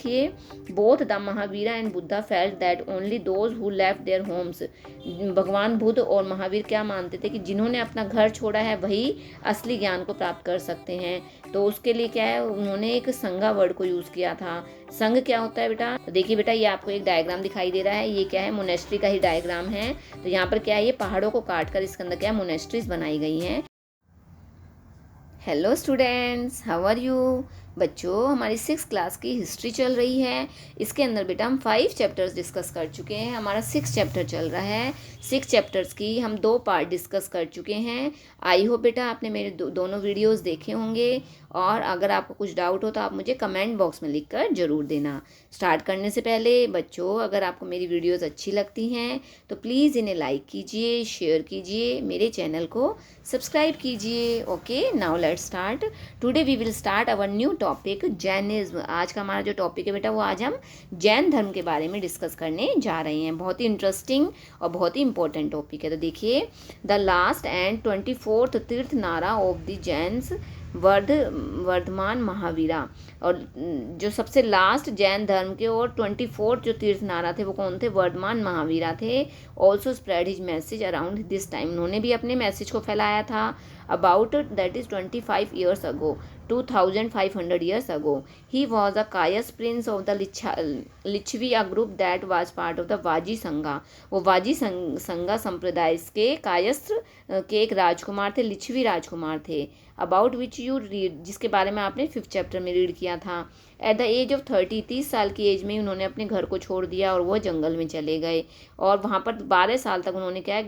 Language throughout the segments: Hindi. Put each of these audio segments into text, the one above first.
देखिए, both the Mahavira and Buddha felt that only those who left their Holmes, भगवान बुद्ध और महावीर क्या मानते थे कि जिन्होंने अपना घर छोड़ा है वही असली ज्ञान को प्राप्त कर सकते हैं। तो उसके लिए क्या है, उन्होंने एक संघा वर्ड को यूज किया था। संघ क्या होता है बेटा, तो देखिए बेटा, ये आपको एक डायग्राम दिखाई दे रहा है, ये क्या है, मोनेस्ट्री का ही डायग्राम है। तो यहाँ पर क्या है, ये पहाड़ों को काट कर इसके अंदर क्या है, मोनेस्ट्रीज बनाई गई हैं। Hello students, how are you. बच्चों, हमारी 6 क्लास की हिस्ट्री चल रही है। इसके अंदर बेटा हम 5 चैप्टर्स डिस्कस कर चुके हैं। हमारा 6 चैप्टर चल रहा है। 6 चैप्टर्स की हम 2 पार्ट डिस्कस कर चुके हैं। आई होप बेटा आपने मेरे दोनों वीडियोस देखे होंगे, और अगर आपको कुछ डाउट हो तो आप मुझे कमेंट बॉक्स में लिखकर ज़रूर देना। स्टार्ट करने से पहले बच्चों, अगर आपको मेरी वीडियोस अच्छी लगती हैं तो प्लीज़ इन्हें लाइक कीजिए, शेयर कीजिए, मेरे चैनल को सब्सक्राइब कीजिए। Okay, now let's start. Today we will start our new topic, Jainism. आज का हमारा जो टॉपिक है बेटा, वो आज हम जैन धर्म के बारे में डिस्कस करने जा रहे हैं। बहुत ही इंटरेस्टिंग और बहुत ही इंपॉर्टेंट टॉपिक है। तो देखिए, द लास्ट एंड 24th तीर्थ नारा ऑफ द जैन्स वर्धमान महावीरा। और जो सबसे लास्ट जैन धर्म के और 24th जो तीर्थ नारा थे वो कौन थे, वर्धमान महावीरा थे। Also spread his message around this time, उन्होंने भी अपने मैसेज को फैलाया था। About that is 25 years ago, 2500 years ago. He was a Kayas prince of the Lichviya group that was part of the Vaji Sangha. वो वाजी संगा संप्रदाय के कायस्त्र के एक राजकुमार थे, लिच्छवी राजकुमार थे। अबाउट विच यू रीड, जिसके बारे में आपने 5th चैप्टर में रीड किया था। एट द एज ऑफ 30 साल की एज में उन्होंने अपने घर को छोड़ दिया और वो जंगल में चले गए, और वहाँ पर 12 साल तक उन्होंने क्या है,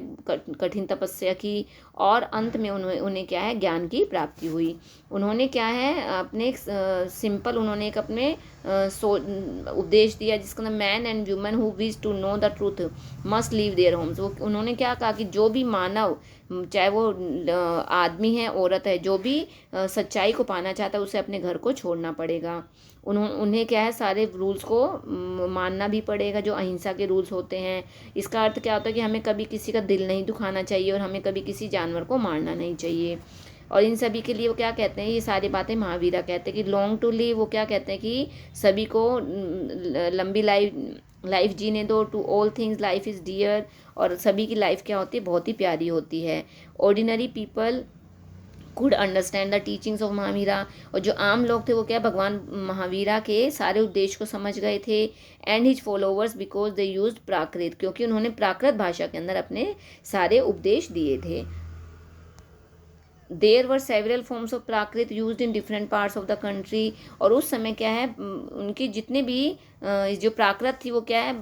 कठिन तपस्या की, और अंत में उन्हें क्या है, ज्ञान की प्राप्ति हुई। उन्होंने क्या है, अपने सिंपल उन्होंने एक अपने उपदेश दिया जिसका नाम man and women who wish to know the truth must leave their homes. वो उन्होंने क्या कहा कि जो भी मानव, चाहे वो आदमी है औरत है, जो भी सच्चाई को पाना चाहता है उसे अपने घर को छोड़ना पड़ेगा। उन्हें क्या है, सारे रूल्स को मानना भी पड़ेगा, जो अहिंसा के रूल्स होते हैं। इसका अर्थ क्या होता है कि हमें कभी किसी का दिल नहीं दुखाना चाहिए और हमें कभी किसी जानवर को मारना नहीं चाहिए। और इन सभी के लिए वो क्या कहते हैं, ये सारी बातें महावीरा कहते हैं कि लॉन्ग टू लिव, वो क्या कहते हैं कि सभी को लंबी लाइफ जीने दो। To all things life is dear, और सभी की लाइफ क्या होती है, बहुत ही प्यारी होती है। Ordinary people could understand the teachings of Mahavira, और जो आम लोग थे वो क्या, भगवान महावीरा के सारे उपदेश को समझ गए थे। And his followers because they used Prakrit, क्योंकि उन्होंने प्राकृत भाषा के अंदर अपने सारे उपदेश दिए थे। There were several forms of Prakrit used in different parts of the country, और उस समय क्या है, उनकी जितने भी जो प्राकृत थी वो क्या है,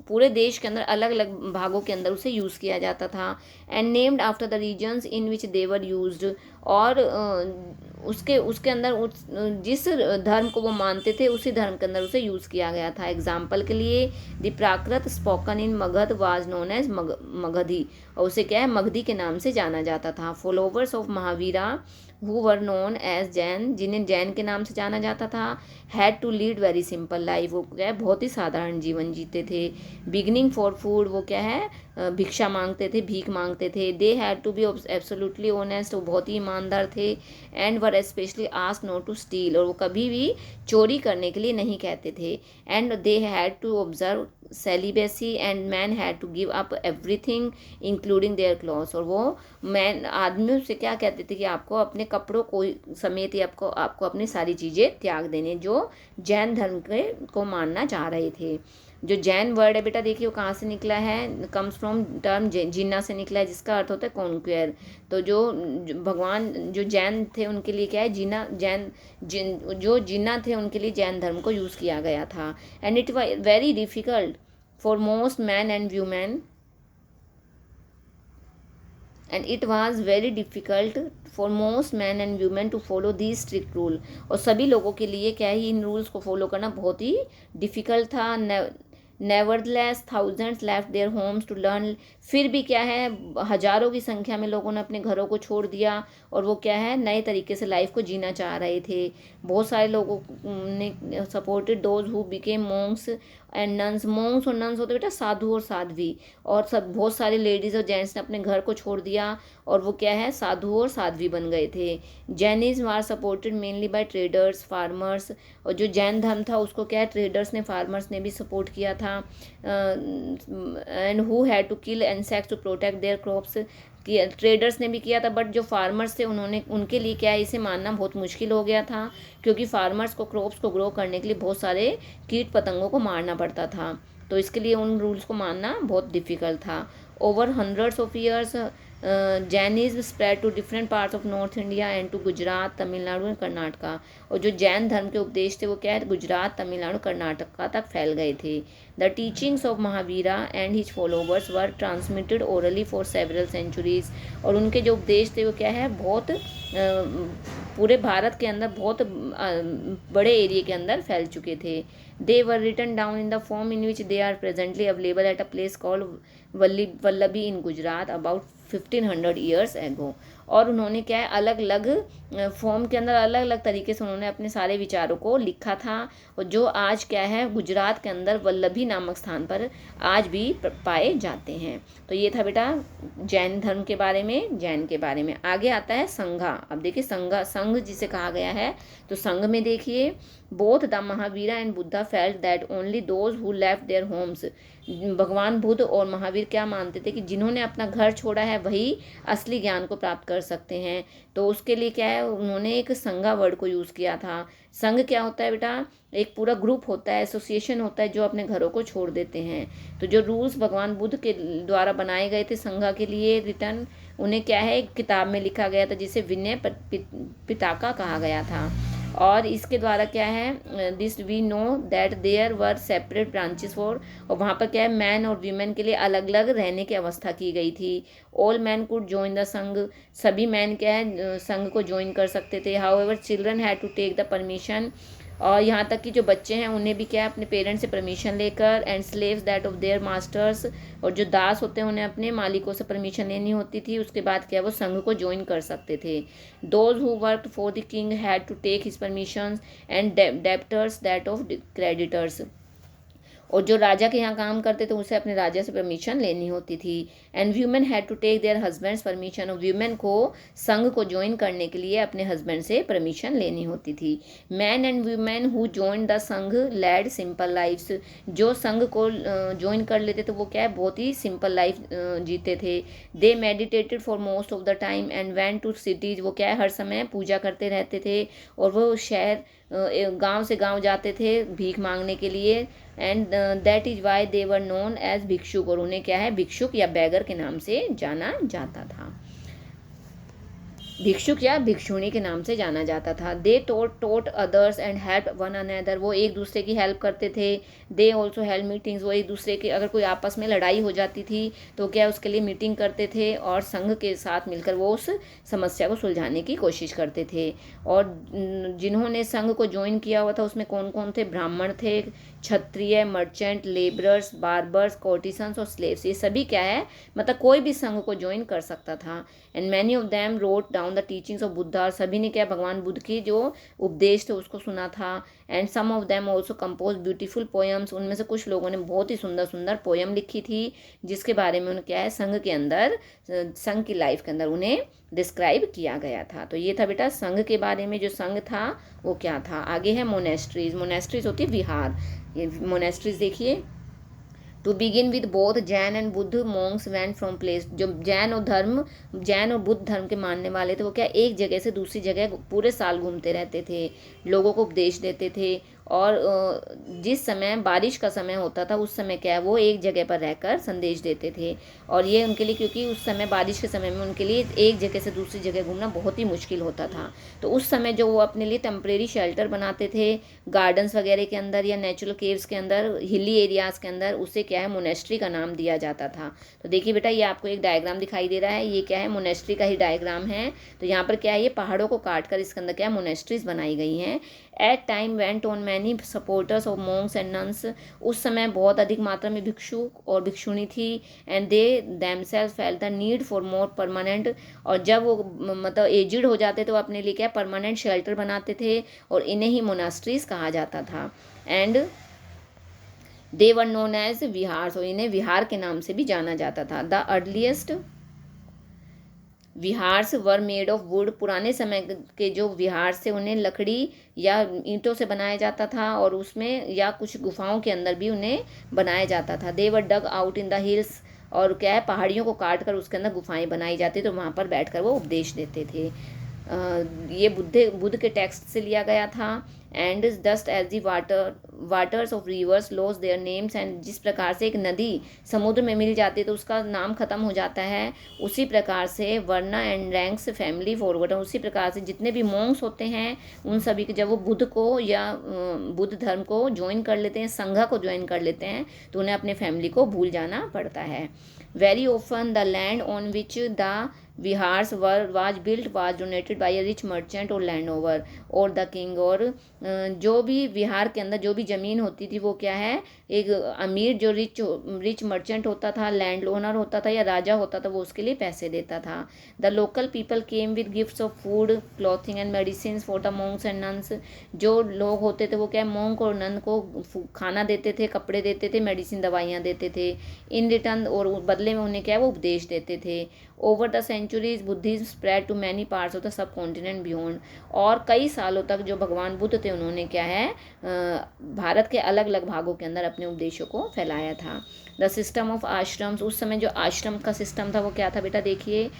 पूरे देश के अंदर अलग अलग भागों के अंदर उसे यूज़ किया जाता था। And named after the regions in which they were used, और उसके अंदर जिस धर्म को वो मानते थे उसी धर्म के अंदर उसे यूज़ किया गया था। एग्जाम्पल के लिए, the Prakrit spoken in Magadh was known as Magadhi, और उसे क्या है, मगधी के नाम से जाना जाता था। Followers of Mahavira who were known as Jain, जिन्हें जैन के नाम से जाना जाता था, had to lead very simple life, वो क्या है, बहुत ही साधारण जीवन जीते थे। बिगनिंग फॉर फूड, वो क्या है, भिक्षा मांगते थे, भीख मांगते थे। They had to be absolutely honest, वो बहुत ही ईमानदार थे। And were specially ask not to steal, और वो कभी भी चोरी करने के लिए नहीं कहते थे। And they had to observe celibacy, and man had to give up everything including their clothes, और वो मैन आदमियों से क्या कहते थे कि आपको अपने कपड़ों को समेत ही आपको अपनी सारी चीज़ें त्याग देने, जो जैन धर्म के को मानना चाह रहे थे। जो जैन वर्ड है बेटा, देखिए वो कहाँ से निकला है, कम्स फ्रॉम टर्म जिन्ना से निकला है, जिसका अर्थ होता है कॉन्क्वेयर। तो जो भगवान जो जैन थे उनके लिए क्या है, जो जिन्ना थे उनके लिए जैन धर्म को यूज़ किया गया था। And it was very difficult for most man and women, and it was very difficult for most men and women to follow these strict rule, और सभी लोगों के लिए क्या है, इन रूल्स को फॉलो करना बहुत ही डिफ़िकल्ट था। Nevertheless thousands left their homes to learn, फिर भी क्या है हजारों की संख्या में लोगों ने अपने घरों को छोड़ दिया और वो क्या है नए तरीके से लाइफ को जीना चाह रहे थे। बहुत सारे लोगों ने supported those who became monks and nuns. Monks और नन्स होते बेटा साधु और साध्वी, और सब बहुत सारे लेडीज़ और जेंट्स ने अपने घर को छोड़ दिया और वो क्या है साधु और साध्वी बन गए थे। Jainism are supported mainly by traders farmers, और जो जैन धर्म था उसको क्या है ट्रेडर्स ने फार्मर्स ने भी सपोर्ट किया था। And who had to kill insects to protect their crops, कि ट्रेडर्स ने भी किया था, बट जो फार्मर्स थे उन्होंने उनके लिए क्या है इसे मानना बहुत मुश्किल हो गया था, क्योंकि फार्मर्स को क्रॉप्स को ग्रो करने के लिए बहुत सारे कीट पतंगों को मारना पड़ता था, तो इसके लिए उन रूल्स को मानना बहुत डिफ़िकल्ट था। Over hundreds of years Jainism spread to different parts of north India and to Gujarat Tamil Nadu and Karnataka, और जो जैन धर्म के उपदेश थे वो क्या है गुजरात तमिलनाडु कर्नाटका तक फैल गए थे। The teachings of Mahavira and his followers were transmitted orally for several centuries, और उनके जो उपदेश थे वो क्या है बहुत पूरे भारत के अंदर बहुत बड़े एरिया के अंदर फैल चुके थे। They were written down in the form in which they are presently available at a place called Vallabhi in Gujarat about 1500 years ago, और उन्होंने क्या है अलग अलग फॉर्म के अंदर अलग अलग तरीके से उन्होंने अपने सारे विचारों को लिखा था, और जो आज क्या है गुजरात के अंदर वल्लभी नामक स्थान पर आज भी पाए जाते हैं। तो ये था बेटा जैन धर्म के बारे में, जैन के बारे में। आगे आता है संघा। अब देखिए संघा, संघ जिसे कहा गया है, तो संघ में देखिए both the Mahavira and Buddha felt that only those who left their Holmes, भगवान बुद्ध और महावीर क्या मानते थे कि जिन्होंने अपना घर छोड़ा है वही असली ज्ञान को प्राप्त कर सकते हैं, तो उसके लिए क्या है उन्होंने एक संघा वर्ड को यूज़ किया था। संघ क्या होता है बेटा, एक पूरा ग्रुप होता है, एसोसिएशन होता है जो अपने घरों को छोड़ देते हैं। तो जो रूल्स भगवान बुद्ध के द्वारा बनाए गए थे संघा के लिए रिटर्न, उन्हें क्या है एक किताब में लिखा गया था जिसे विनय पिटका कहा गया था, और इसके द्वारा क्या है this we know that there were separate branches for, और वहाँ पर क्या है मैन और वीमेन के लिए अलग अलग रहने की अवस्था की गई थी। All man could join the संघ, सभी मैन क्या है संघ को ज्वाइन कर सकते थे। However children had to take the permission, और यहाँ तक कि जो बच्चे हैं उन्हें भी क्या है अपने पेरेंट्स से परमिशन लेकर, and slaves that of their masters, और जो दास होते हैं उन्हें अपने मालिकों से परमिशन लेनी होती थी, उसके बाद क्या है वो संघ को ज्वाइन कर सकते थे। Those who worked for the king had to take his permission and debtors that of creditors, और जो राजा के यहाँ काम करते थे उसे अपने राजा से परमिशन लेनी होती थी। And women had to take their husbands permission, और वीमेन को संघ को ज्वाइन करने के लिए अपने हस्बैंड से परमिशन लेनी होती थी। Man and women who join the संघ लेड सिंपल लाइफ्स, जो संघ को ज्वाइन कर लेते थे वो क्या है बहुत ही सिंपल लाइफ जीते थे। They meditated for most of the time and went to cities, वो क्या है हर समय पूजा करते रहते थे, और वो शहर गांव से गांव जाते थे भीख मांगने के लिए। And that is why they were known as bhikshuk, और उन्हें क्या है भिक्षुक या बैगर के नाम से जाना जाता था, भिक्षुक या भिक्षुणी के नाम से जाना जाता था। They taught others and help one another, वो एक दूसरे की हेल्प करते थे। दे ऑल्सो हेल्प मीटिंग्स, वो एक दूसरे के अगर कोई आपस में लड़ाई हो जाती थी तो क्या उसके लिए मीटिंग करते थे, और संघ के साथ मिलकर वो उस समस्या को सुलझाने की कोशिश करते थे। और जिन्होंने संघ को ज्वाइन किया हुआ था उसमें कौन कौन थे, ब्राह्मण थे, क्षत्रिय, मर्चेंट, लेबरर्स, बार्बर्स, कोर्टिसंस और स्लेव्स, ये सभी क्या है मतलब कोई भी संघ को ज्वाइन कर सकता था। And many of them wrote down the teachings of Buddha, सभी ने क्या भगवान बुद्ध की जो उपदेश थे उसको सुना था। And some of them also compose beautiful poems, उनमें से कुछ लोगों ने बहुत ही सुंदर सुंदर पोएम लिखी थी जिसके बारे में उन्हें क्या है संघ के अंदर, संघ की लाइफ के अंदर उन्हें डिस्क्राइब किया गया था। तो ये था बेटा संघ के बारे में, जो संघ था वो क्या था। आगे है मोनेस्ट्रीज। मोनेस्ट्रीज होती है विहार। ये मोनेस्ट्रीज देखिए, to begin with both Jain and Buddha monks went from place, जो जैन और बुद्ध धर्म के मानने वाले थे वो क्या एक जगह से दूसरी जगह पूरे साल घूमते रहते थे, लोगों को उपदेश देते थे, और जिस समय बारिश का समय होता था उस समय क्या है वो एक जगह पर रहकर संदेश देते थे। और ये उनके लिए, क्योंकि उस समय बारिश के समय में उनके लिए एक जगह से दूसरी जगह घूमना बहुत ही मुश्किल होता था, तो उस समय जो वो अपने लिए टेम्परेरी शेल्टर बनाते थे गार्डन्स वगैरह के अंदर या नेचुरल केव्स के अंदर, हिली एरियाज़ के अंदर, उसे क्या है मोनेस्ट्री का नाम दिया जाता था। तो देखिए बेटा ये आपको एक डायग्राम दिखाई दे रहा है, ये क्या है मोनेस्ट्री का ही डायग्राम है। तो यहाँ पर क्या है ये पहाड़ों को काट कर इसके अंदर क्या है मोनेस्ट्रीज बनाई गई हैं। At time went on many supporters of monks and nuns, उस समय बहुत अधिक मात्रा में भिक्षुक और भिक्षुणी थी, and they themselves felt the need for more permanent, और जब वो मतलब एजिड हो जाते तो अपने लिए क्या परमानेंट शेल्टर बनाते थे, और इन्हें ही मोनास्ट्रीज कहा जाता था। And they were known as vihara, और इन्हें विहार के नाम से भी जाना जाता था। The earliest viharas were made of wood, पुराने समय के जो विहार थे उन्हें लकड़ी या ईंटों से बनाया जाता था, और उसमें या कुछ गुफाओं के अंदर भी उन्हें बनाया जाता था। They were dug out in the hills, और क्या है पहाड़ियों को काट कर उसके अंदर गुफाएं बनाई जाती, तो वहाँ पर बैठकर वो उपदेश देते थे। ये बुद्ध के टेक्स्ट से लिया गया था। And just as the waters of rivers lose their names, and जिस प्रकार से एक नदी समुद्र में मिल जाती है तो उसका नाम खत्म हो जाता है, उसी प्रकार से वर्ना एंड रैंक्स फैमिली फॉरवर्ड, उसी प्रकार से जितने भी मॉन्क्स होते हैं उन सभी के जब वो बुद्ध को या बुद्ध धर्म को ज्वाइन कर लेते हैं, संघ को ज्वाइन कर लेते हैं, तो उन्हें अपने फैमिली को भूल जाना पड़ता है। Very often the land on which the viharas was built was donated by a rich merchant or landowner or the king, और जो भी विहार के अंदर जो भी ज़मीन होती थी वो क्या है, एक अमीर जो रिच मर्चेंट होता था, लैंड ओनर होता था या राजा होता था, वो उसके लिए पैसे देता था। The local people came with gifts of food clothing and medicine for the Monks and nuns, जो लोग होते थे वो क्या मॉन्क और नन को खाना देते थे, कपड़े देते थे, मेडिसिन दवाइयाँ देते थे इन रिटर्न, और बदले में उन्हें क्या है वो उपदेश देते थे। Over the centuries Buddhism spread to many parts of the subcontinent beyond, और कई सालों तक जो भगवान बुद्ध थे उन्होंने क्या है भारत के अलग अलग भागों के अंदर अपने उपदेशों को फैलाया था। द सिस्टम ऑफ आश्रम्स, उस समय जो आश्रम का सिस्टम था वो क्या था बेटा, देखिए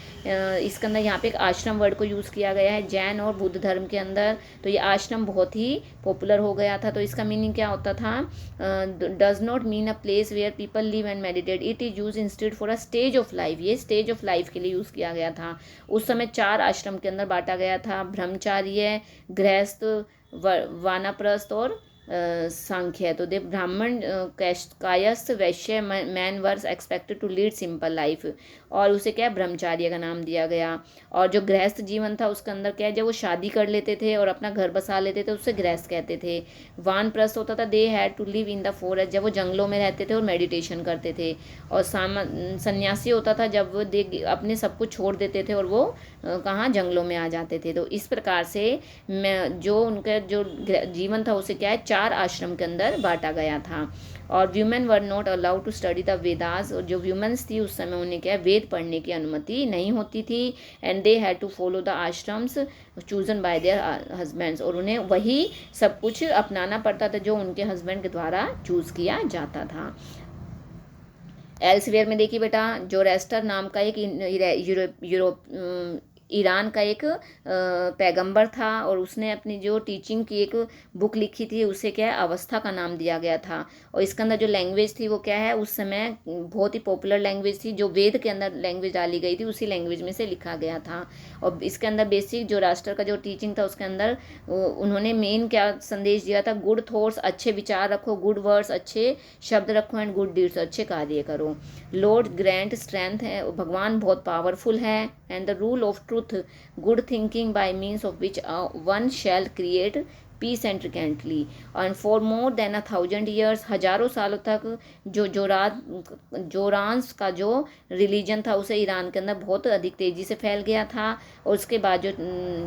इसके अंदर यहाँ पे एक आश्रम वर्ड को यूज़ किया गया है जैन और बुद्ध धर्म के अंदर, तो ये आश्रम बहुत ही पॉपुलर हो गया था। तो इसका मीनिंग क्या होता था, does not mean a place where people live and meditate, it is use instead for a stage of life, ये स्टेज ऑफ लाइफ के लिए यूज़ किया गया था। उस समय 4 आश्रम के अंदर बांटा गया था, ब्रह्मचार्य, गृहस्थ, वानप्रस्थ और सांख्य। तो दे Brahmin Kayastha Vaishya men were expected to lead simple life, और उसे क्या ब्रह्मचार्य का नाम दिया गया। और जो गृहस्थ जीवन था उसके अंदर क्या है, जब वो शादी कर लेते थे और अपना घर बसा लेते थे उससे गृहस्थ कहते थे। वानप्रस्थ होता था they had to live in the forest, जब वो जंगलों में रहते थे और मेडिटेशन करते थे। और सन्यासी होता था जब वो अपने सब कुछ छोड़ देते थे और वो कहाँ जंगलों में आ जाते थे। तो इस प्रकार से जो उनका जो जीवन था उसे क्या है 4 आश्रम के अंदर बांटा गया था। और women were not allowed to study the Vedas, और जो व्यूमेंस थी उस समय उन्हें क्या वेद पढ़ने की अनुमति नहीं होती थी। And they had to follow the ashrams chosen by their husbands, और उन्हें वही सब कुछ अपनाना पड़ता था जो उनके हस्बैंड के द्वारा चूज़ किया जाता था। एल्सवेयर में देखिए बेटा, जोरेस्टर नाम का एक ईरान का एक पैगंबर था, और उसने अपनी जो टीचिंग की एक बुक लिखी थी उसे क्या है अवस्था का नाम दिया गया था। और इसके अंदर जो लैंग्वेज थी वो क्या है उस समय बहुत ही पॉपुलर लैंग्वेज थी, जो वेद के अंदर लैंग्वेज डाली गई थी उसी लैंग्वेज में से लिखा गया था। और इसके अंदर बेसिक जो राष्ट्र का जो टीचिंग था उसके अंदर उन्होंने मेन क्या संदेश दिया था, गुड थॉट्स, अच्छे विचार रखो, गुड वर्ड्स, अच्छे शब्द रखो, एंड गुड डीड्स, अच्छे कार्य करो। लॉर्ड ग्रैंड स्ट्रेंथ है, भगवान बहुत पावरफुल है। And the rule of truth, good thinking by means of which one shall create peace and tranquility. और फॉर मोर देन 1000 ईयर्स, हजारों सालों तक जो जोरान्स का जो रिलीजन था उसे ईरान के अंदर बहुत अधिक तेज़ी से फैल गया था। और उसके बाद जो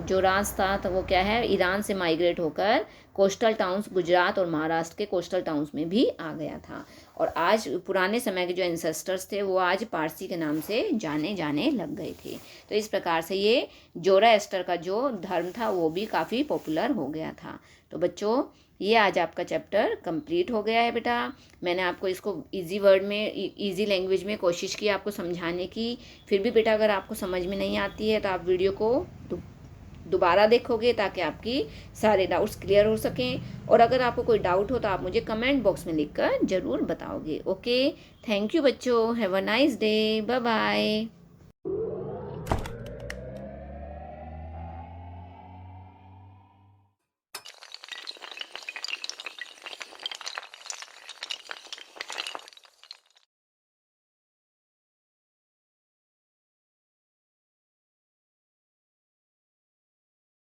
जोरान्स था तो वो क्या है ईरान से माइग्रेट होकर कोस्टल टाउन्स गुजरात और महाराष्ट्र के कोस्टल टाउन्स में भी आ गया था। और आज पुराने समय के जो एंसेस्टर्स थे वो आज पारसी के नाम से जाने लग गए थे। तो इस प्रकार से ये जोराएस्टर का जो धर्म था वो भी काफ़ी पॉपुलर हो गया था। तो बच्चों ये आज आपका चैप्टर कंप्लीट हो गया है बेटा। मैंने आपको इसको इजी वर्ड में इजी लैंग्वेज में कोशिश की आपको समझाने की। फिर भी बेटा अगर आपको समझ में नहीं आती है तो आप वीडियो को दोबारा देखोगे ताकि आपकी सारे डाउट्स क्लियर हो सकें। और अगर आपको कोई डाउट हो तो आप मुझे कमेंट बॉक्स में लिखकर ज़रूर बताओगे। ओके, थैंक यू बच्चों, have a nice day, bye bye.